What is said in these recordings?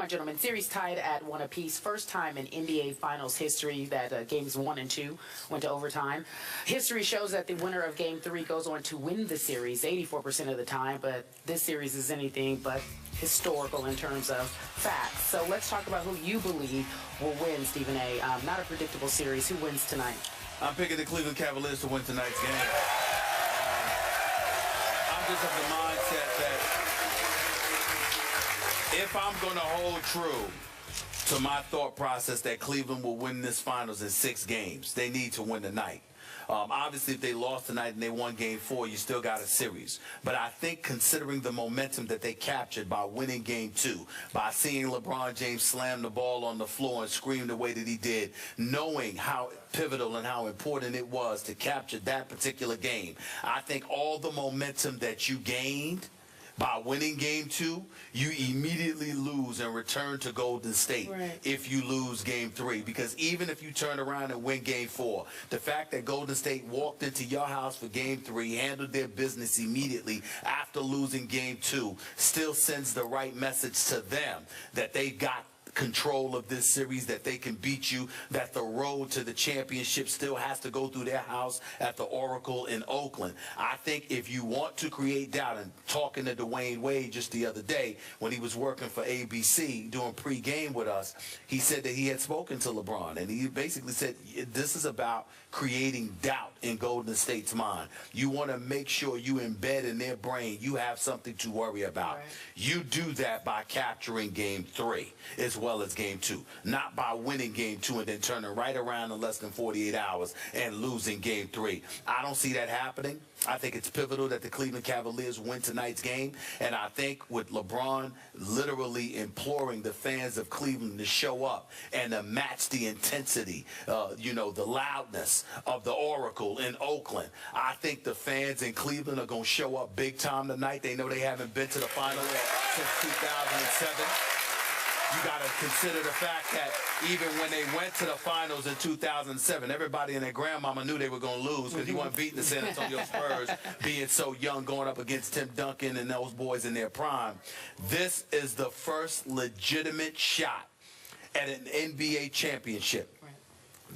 Gentlemen, series tied at 1 apiece. First time in NBA Finals history that games 1 and 2 went to overtime. History shows that the winner of Game 3 goes on to win the series 84% of the time, but this series is anything but historical in terms of facts. So let's talk about who you believe will win, Stephen A. Not a predictable series. Who wins tonight? I'm picking the Cleveland Cavaliers to win tonight's game. I'm just of the mindset that if I'm going to hold true to my thought process that Cleveland will win this finals in 6 games, they need to win tonight. Obviously, if they lost tonight and they won Game 4, you still got a series. But I think considering the momentum that they captured by winning Game 2, by seeing LeBron James slam the ball on the floor and scream the way that he did, knowing how pivotal and how important it was to capture that particular game, I think all the momentum that you gained by winning Game 2, you immediately lose and return to Golden State if you lose Game 3. Because even if you turn around and win Game 4, the fact that Golden State walked into your house for Game 3, handled their business immediately after losing Game 2, still sends the right message to them that they got control of this series, that they can beat you, that the road to the championship still has to go through their house at the Oracle in Oakland. I think if you want to create doubt, and talking to Dwayne Wade just the other day when he was working for ABC doing pregame with us, he said that he had spoken to LeBron, and he basically said this is about creating doubt in Golden State's mind. You want to make sure you embed in their brain you have something to worry about. You do that by capturing Game 3 as well as Game 2, not by winning Game 2 and then turning right around in less than 48 hours and losing Game 3. I don't see that happening. I think it's pivotal that the Cleveland Cavaliers win tonight's game, and I think with LeBron literally imploring the fans of Cleveland to show up and to match the intensity, the loudness of the Oracle in Oakland, I think the fans in Cleveland are going to show up big time tonight. They know they haven't been to the finals since 2007. You got to consider the fact that even when they went to the finals in 2007, everybody and their grandmama knew they were going to lose because you weren't beating the San Antonio Spurs being so young, going up against Tim Duncan and those boys in their prime. This is the first legitimate shot at an NBA championship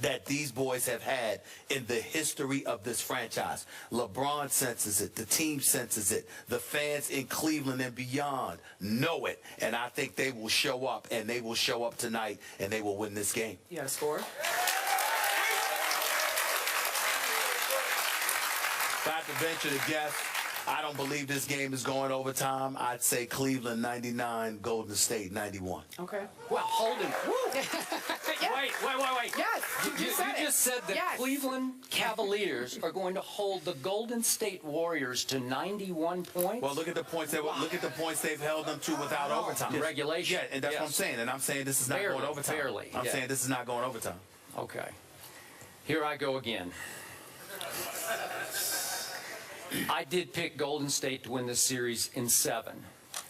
that these boys have had in the history of this franchise. LeBron senses it. The team senses it. The fans in Cleveland and beyond know it. And I think they will show up, and they will show up tonight, and they will win this game. You got a score? If I have to venture to guess, I don't believe this game is going overtime. I'd say Cleveland 99, Golden State 91. Okay. Well, hold it. Yeah. Wait. Yes. You just said the Cleveland Cavaliers are going to hold the Golden State Warriors to 91 points. Well, look at the points they've held them to without overtime. Regulation. Yeah, and that's what I'm saying. And I'm saying this is not going overtime. I'm saying this is not going overtime. Okay. Here I go again. I did pick Golden State to win this series in 7.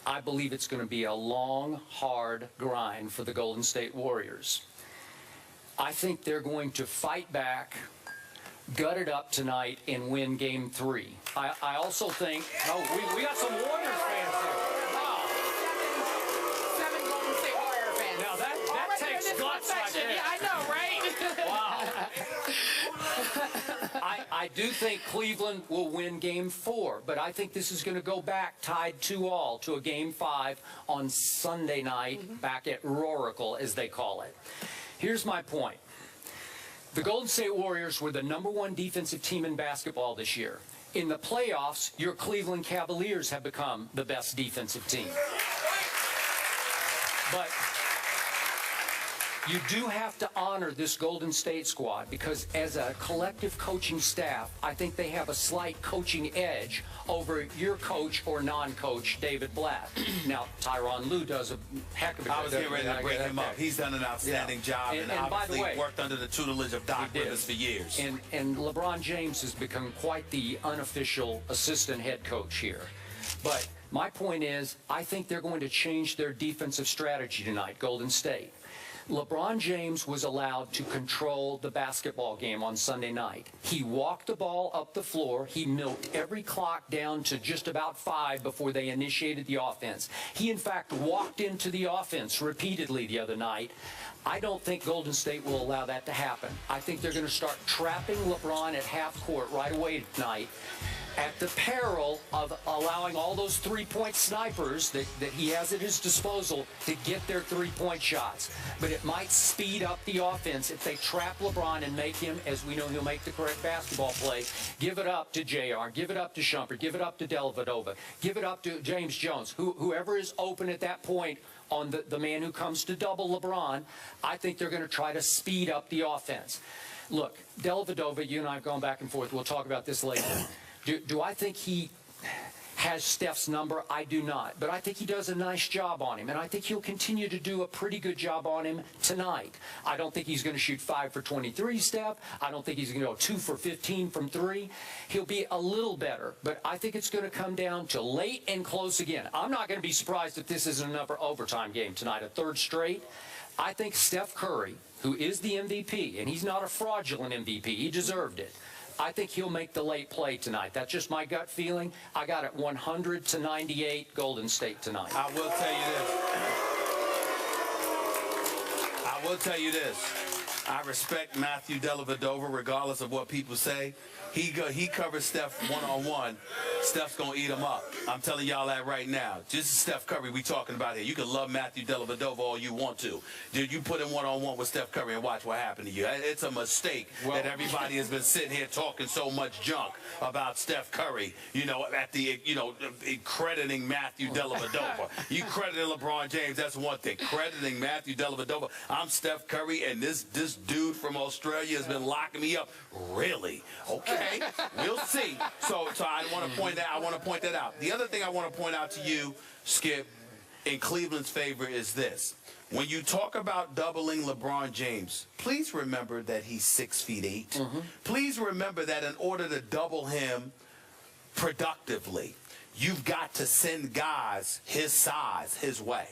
I believe it's going to be a long, hard grind for the Golden State Warriors. I think they're going to fight back, gut it up tonight, and win Game 3. I also think, we got some Warriors fans here. Wow. 7 Golden State Warrior fans. Now that takes guts right there. Yeah, I know, right? Wow. I do think Cleveland will win Game 4, but I think this is going to go back tied 2-2 to a Game 5 on Sunday night back at Oracle, as they call it. Here's my point. The Golden State Warriors were the #1 defensive team in basketball this year. In the playoffs, your Cleveland Cavaliers have become the best defensive team. But you do have to honor this Golden State squad because as a collective coaching staff, I think they have a slight coaching edge over your coach or non-coach, David Blatt. Now, Tyronn Lue does a heck of a job. I was getting ready to bring him up. He's done an outstanding job and obviously by the way, worked under the tutelage of Doc Rivers for years. And LeBron James has become quite the unofficial assistant head coach here. But my point is, I think they're going to change their defensive strategy tonight, Golden State. LeBron James was allowed to control the basketball game on Sunday night. He walked the ball up the floor. He milked every clock down to just about 5 before they initiated the offense. He, in fact, walked into the offense repeatedly the other night. I don't think Golden State will allow that to happen. I think they're going to start trapping LeBron at half court right away tonight, at the peril of allowing all those three-point snipers that he has at his disposal to get their three-point shots. But it might speed up the offense if they trap LeBron and make him, as we know he'll make the correct basketball play, give it up to JR, give it up to Shumpert, give it up to Dellavedova, give it up to James Jones, whoever is open at that point on the man who comes to double LeBron. I think they're going to try to speed up the offense. Look, Dellavedova, you and I have gone back and forth. We'll talk about this later. Do I think he has Steph's number? I do not. But I think he does a nice job on him, and I think he'll continue to do a pretty good job on him tonight. I don't think he's going to shoot 5 for 23, Steph. I don't think he's going to go 2 for 15 from 3. He'll be a little better, but I think it's going to come down to late and close again. I'm not going to be surprised if this isn't another overtime game tonight, a third straight. I think Steph Curry, who is the MVP, and he's not a fraudulent MVP, he deserved it. I think he'll make the late play tonight. That's just my gut feeling. I got it 100-98 Golden State tonight. I will tell you this. I respect Matthew Dellavedova regardless of what people say. He covers Steph one-on-one. Steph's going to eat him up. I'm telling y'all that right now. Just Steph Curry we talking about here. You can love Matthew Dellavedova all you want to. Dude, you put him one-on-one with Steph Curry and watch what happened to you. It's a mistake that everybody has been sitting here talking so much junk about Steph Curry, crediting Matthew Dellavedova. You crediting LeBron James, that's one thing. Crediting Matthew Dellavedova. I'm Steph Curry, and this dude from Australia has been locking me up. Really? Okay, we'll see. So I want to point that out. The other thing I want to point out to you, Skip, in Cleveland's favor is this. When you talk about doubling LeBron James, please remember that he's 6'8". Mm-hmm. Please remember that in order to double him productively, you've got to send guys his size his way.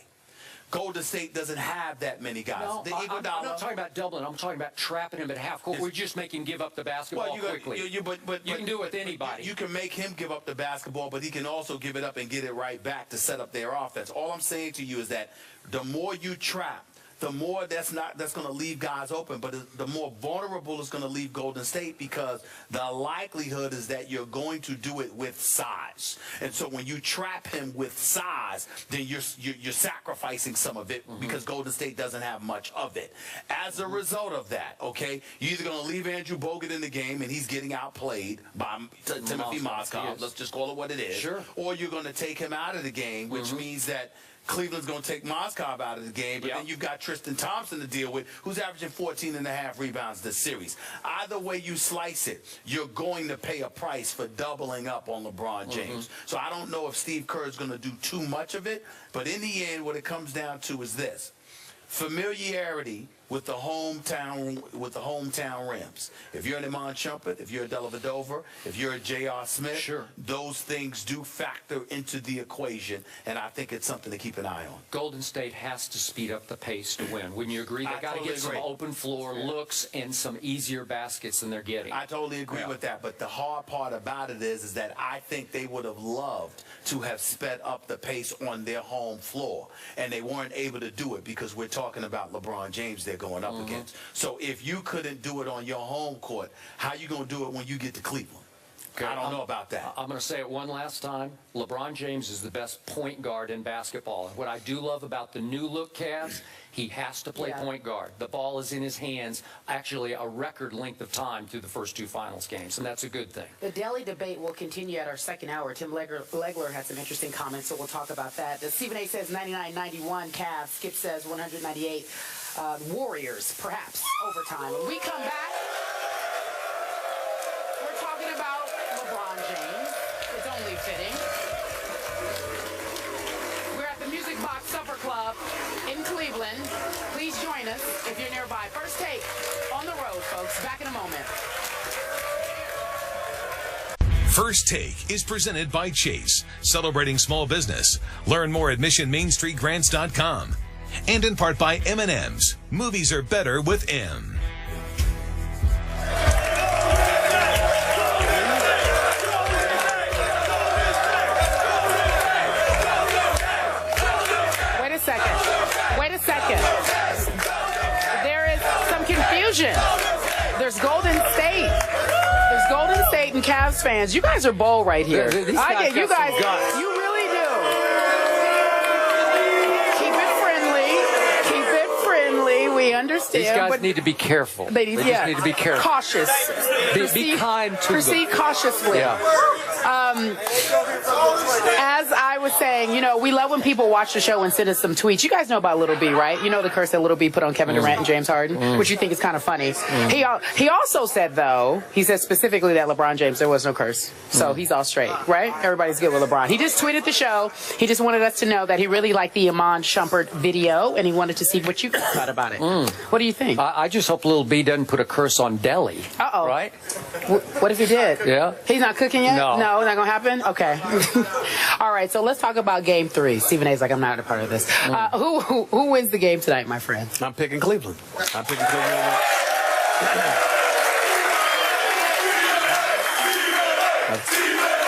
Golden State doesn't have that many guys. No, I'm not talking about doubling. I'm talking about trapping him at half court. We just make him give up the basketball quickly. But you can do it with anybody. You can make him give up the basketball, but he can also give it up and get it right back to set up their offense. All I'm saying to you is that the more you trap, the more that's going to leave guys open, but the more vulnerable it's going to leave Golden State, because the likelihood is that you're going to do it with size. And so when you trap him with size, then you're sacrificing some of it, because Golden State doesn't have much of it. As a result of that, okay, you're either going to leave Andrew Bogut in the game and he's getting outplayed by Timothy Mozgov, let's just call it what it is, sure, or you're going to take him out of the game, which means that Cleveland's going to take Mozgov out of the game, but then you've got Tristan Thompson to deal with, who's averaging 14.5 rebounds this series. Either way you slice it, you're going to pay a price for doubling up on LeBron James. So I don't know if Steve Kerr is going to do too much of it, but in the end, what it comes down to is this: familiarity with the hometown rims. If you're an Iman Shumpert, if you're a Dellavedova, if you're a J.R. Smith, sure, those things do factor into the equation, and I think it's something to keep an eye on. Golden State has to speed up the pace to win. Wouldn't you agree? They got to get some open floor looks and some easier baskets than they're getting. I totally agree with that, but the hard part about it is that I think they would have loved to have sped up the pace on their home floor, and they weren't able to do it because we're talking about LeBron James they're going up against. So if you couldn't do it on your home court, how you going to do it when you get to Cleveland? Okay, I don't know about that. I'm going to say it one last time. LeBron James is the best point guard in basketball. What I do love about the new look Cavs, he has to play point guard. The ball is in his hands, actually a record length of time through the first 2 finals games, and that's a good thing. The daily debate will continue at our second hour. Tim Legler had some interesting comments, so we'll talk about that. Stephen A. says 99-91 Cavs. Skip says 198 Warriors, perhaps overtime. When we come back, we're talking about LeBron James. It's only fitting. We're at the Music Box Supper Club in Cleveland. Please join us if you're nearby. First Take on the road, folks. Back in a moment. First Take is presented by Chase, celebrating small business. Learn more at missionmainstreetgrants.com. and in part by M&M's. Movies are better with M. Wait a second. There is some confusion. There's Golden State. There's Golden State and Cavs fans. You guys are bold right here. I get you guys. You really do. Keep it friendly. Keep it friendly. We understand. These guys need to be careful. They just need to be careful. Cautious. Be kind to them. Proceed cautiously. Yeah. As I was saying, you know, we love when people watch the show and send us some tweets. You guys know about Little B, right? You know the curse that Little B put on Kevin Durant and James Harden, which you think is kind of funny. He also said, though, he said specifically that LeBron James, there was no curse. So he's all straight, right? Everybody's good with LeBron. He just tweeted the show. He just wanted us to know that he really liked the Iman Shumpert video, and he wanted to see what you thought about it. What do you think? I just hope Little B doesn't put a curse on Delhi. Uh-oh. Right? What if he did? Yeah. He's not cooking yet? No. No, not going to happen? Okay. All right, so let's talk about Game 3. Stephen A's like, I'm not a part of this. Who wins the game tonight, my friend? I'm picking Cleveland. I'm picking Cleveland.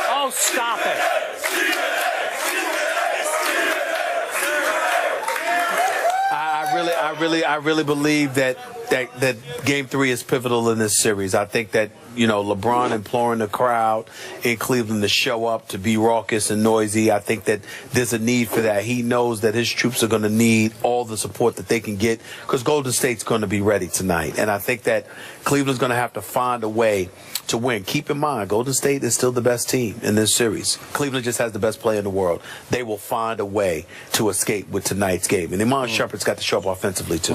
Oh, stop it. I really believe that Game 3 is pivotal in this series. I think that, you know, LeBron imploring the crowd in Cleveland to show up, to be raucous and noisy. I think that there's a need for that. He knows that his troops are going to need all the support that they can get because Golden State's going to be ready tonight. And I think that Cleveland's going to have to find a way to win. Keep in mind, Golden State is still the best team in this series. Cleveland just has the best player in the world. They will find a way to escape with tonight's game. And Iman Shumpert's got to show up offensively, too.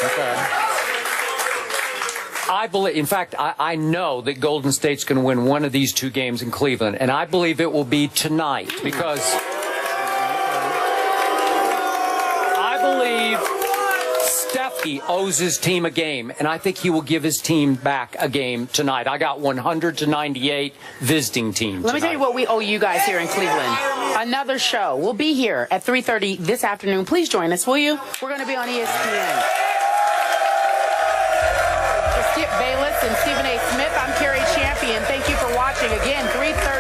Okay. I believe, in fact, I know that Golden State's going to win one of these two games in Cleveland, and I believe it will be tonight because I believe Steffi owes his team a game, and I think he will give his team back a game tonight. I got 100-98 visiting team. Let me tell you what we owe you guys here in Cleveland. Another show. We'll be here at 3:30 this afternoon. Please join us, will you? We're going to be on ESPN. Skip Bayless and Stephen A. Smith. I'm Carrie Champion. Thank you for watching. Again, 3:30.